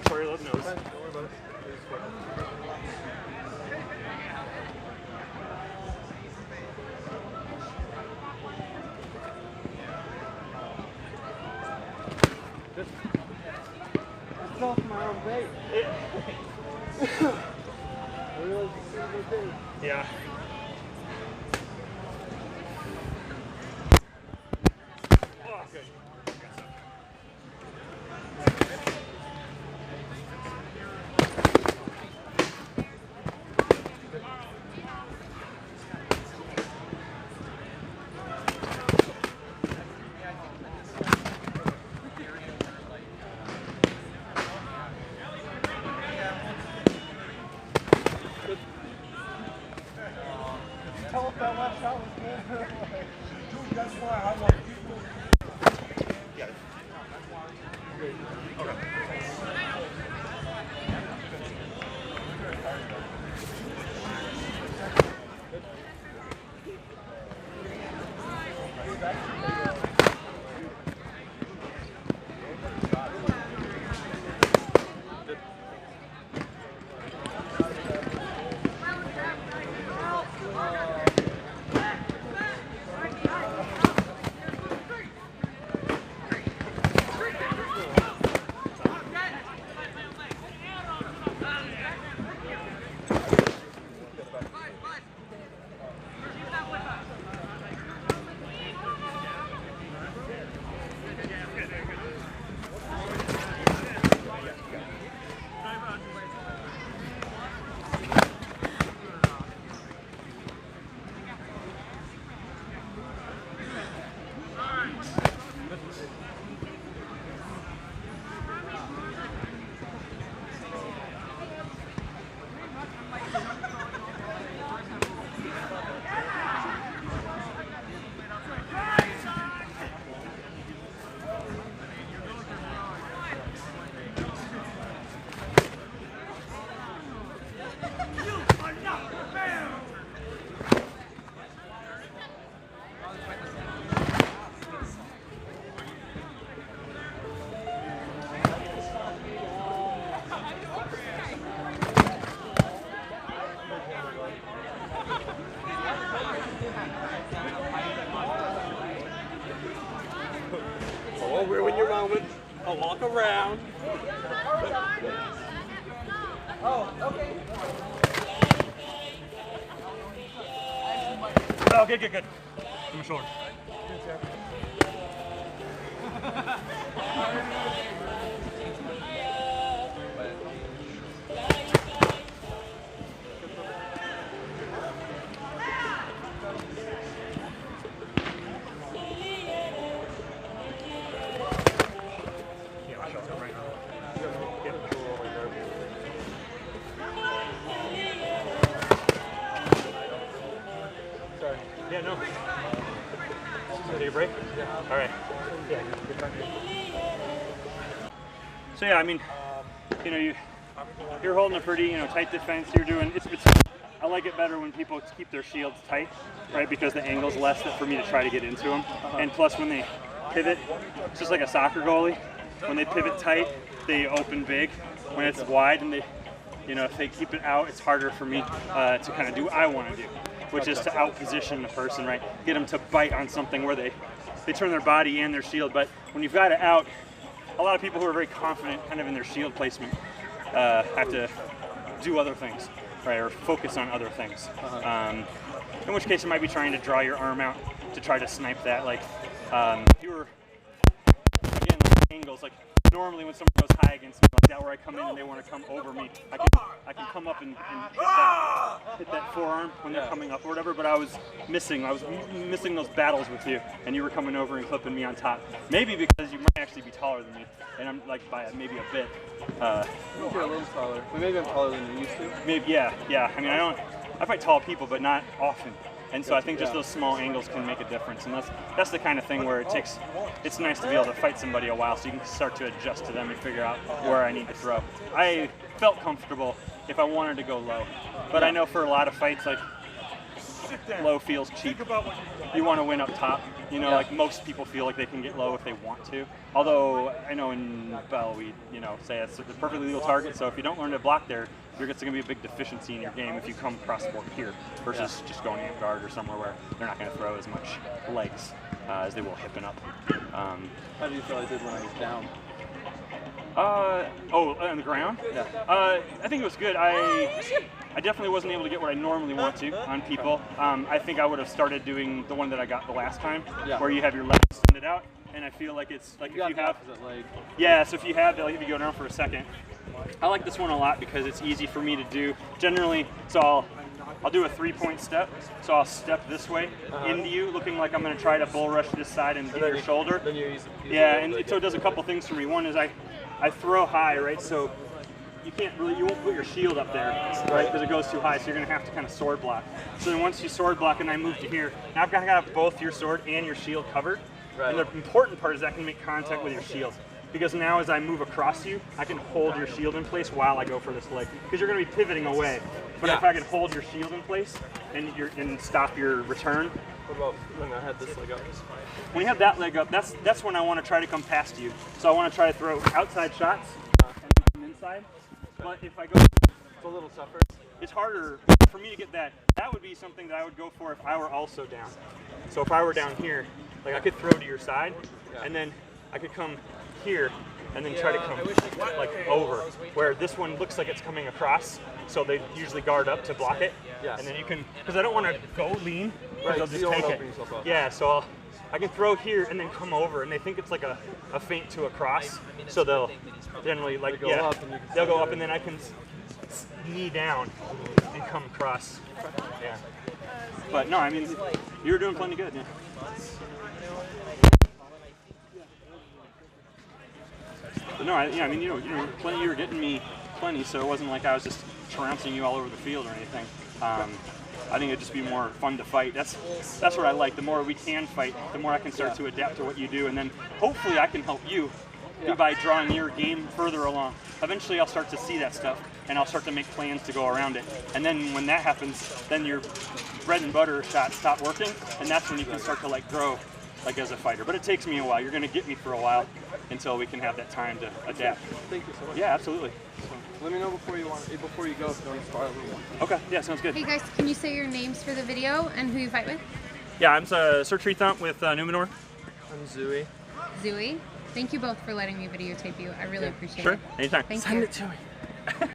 Sorry, love nose. Don't worry about it. It's off my own bait. I realized it's a good thing. Yeah. Oh, good. Tell if that last shot was good. Dude, that's why I like people. Got it. I'll ruin your moment. I'll walk around. Oh, okay. Oh, good, good, good. Give me shoulder. Yeah, no. Take a break? Yeah. All right. Yeah, good time. So yeah, I mean, you know, you're holding a pretty, tight defense. You're doing it's. I like it better when people keep their shields tight, right? Because the angle's less for me to try to get into them. And plus, when they pivot, it's just like a soccer goalie. When they pivot tight, they open big. When it's wide and they, if they keep it out, it's harder for me to kind of do what I want to do, which is to outposition the person, right? Get them to bite on something where they turn their body and their shield. But when you've got it out, a lot of people who are very confident kind of in their shield placement have to do other things, right? Or focus on other things. In which case, it might be trying to draw your arm out to try to snipe that. Like, if you were, again, like angles, like normally when someone goes high against me like that, where I come in and they want to come over me, I can come up and hit that forearm when they're coming up or whatever. But I was missing those battles with you, and you were coming over and clipping me on top. Maybe because you might actually be taller than me, and I'm like by maybe a bit. You're a little taller. But maybe I'm taller than you used to. Maybe, yeah. I mean, I fight tall people, but not often. And so I think just those small angles can make a difference, and that's the kind of thing where it's nice to be able to fight somebody a while so you can start to adjust to them and figure out where I need to throw. I felt comfortable if I wanted to go low, but I know for a lot of fights, like low feels cheap. Think about what you've done. You want to win up top. You know, like most people feel like they can get low if they want to. Although I know in Bell we, say it's a perfectly legal target. So if you don't learn to block there, you're going to be a big deficiency in your game if you come cross board here versus just going in guard or somewhere where they're not going to throw as much legs as they will hip and up. How do you feel I did when I was down? On the ground? Yeah. I think it was good. I definitely wasn't able to get what I normally want to on people. I think I would have started doing the one that I got the last time, where you have your legs extended out, and I feel like it's like if you have, leg. yeah. So if you have, they'll have you go down for a second. I like this one a lot because it's easy for me to do. Generally, so I'll do a 3-point step. So I'll step this way into you, looking like I'm going to try to bull rush this side and hit your shoulder. Then you use Yeah, and so it does a couple things for me. One is I throw high, right? So you won't put your shield up there, right? Because it goes too high, so you're gonna have to kind of sword block. So then once you sword block and I move to here, now I've got to have both your sword and your shield covered. Right. And the important part is I can make contact with your shield. Because now as I move across you, I can hold your shield in place while I go for this leg. Because you're gonna be pivoting away. But if I can hold your shield in place and stop your return. What about when I had this leg up? When you have that leg up, that's when I want to try to come past you. So I want to try to throw outside shots and then come inside. But if I go, It's a little tougher. it's harder for me to get that. That would be something that I would go for if I were also down. So if I were down here, like I could throw to your side, and then I could come here and then try to come like over. Where this one looks like it's coming across, so they usually guard up to block it. Yes. And then you can, because I don't want to go lean, because they'll you just don't take wanna it. open yourself up. Yeah, so I can throw here and then come over, and they think it's like a feint to a cross, so they'll generally like They go up and you can they'll go see up and then I can knee down and come across. Yeah. But no, I mean you were doing plenty good. Yeah. But no, I mean plenty. You were getting me plenty, so it wasn't like I was just trouncing you all over the field or anything. I think it'd just be more fun to fight. That's what I like. The more we can fight, the more I can start to adapt to what you do, and then hopefully I can help you by drawing your game further along. Eventually I'll start to see that stuff, and I'll start to make plans to go around it. And then when that happens, then your bread and butter shots stop working, and that's when you can start to like grow like as a fighter. But it takes me a while. You're going to get me for a while until we can have that time to adapt. Thank you so much. Yeah, absolutely. Let me know before you go if you want to start a little one. Okay, yeah, sounds good. Hey guys, can you say your names for the video and who you fight with? Yeah, I'm Sir Tree Thump with Numenor. I'm Zooey. Zooey. Thank you both for letting me videotape you. I really appreciate Sure, it. anytime. Thank Send you. it to me.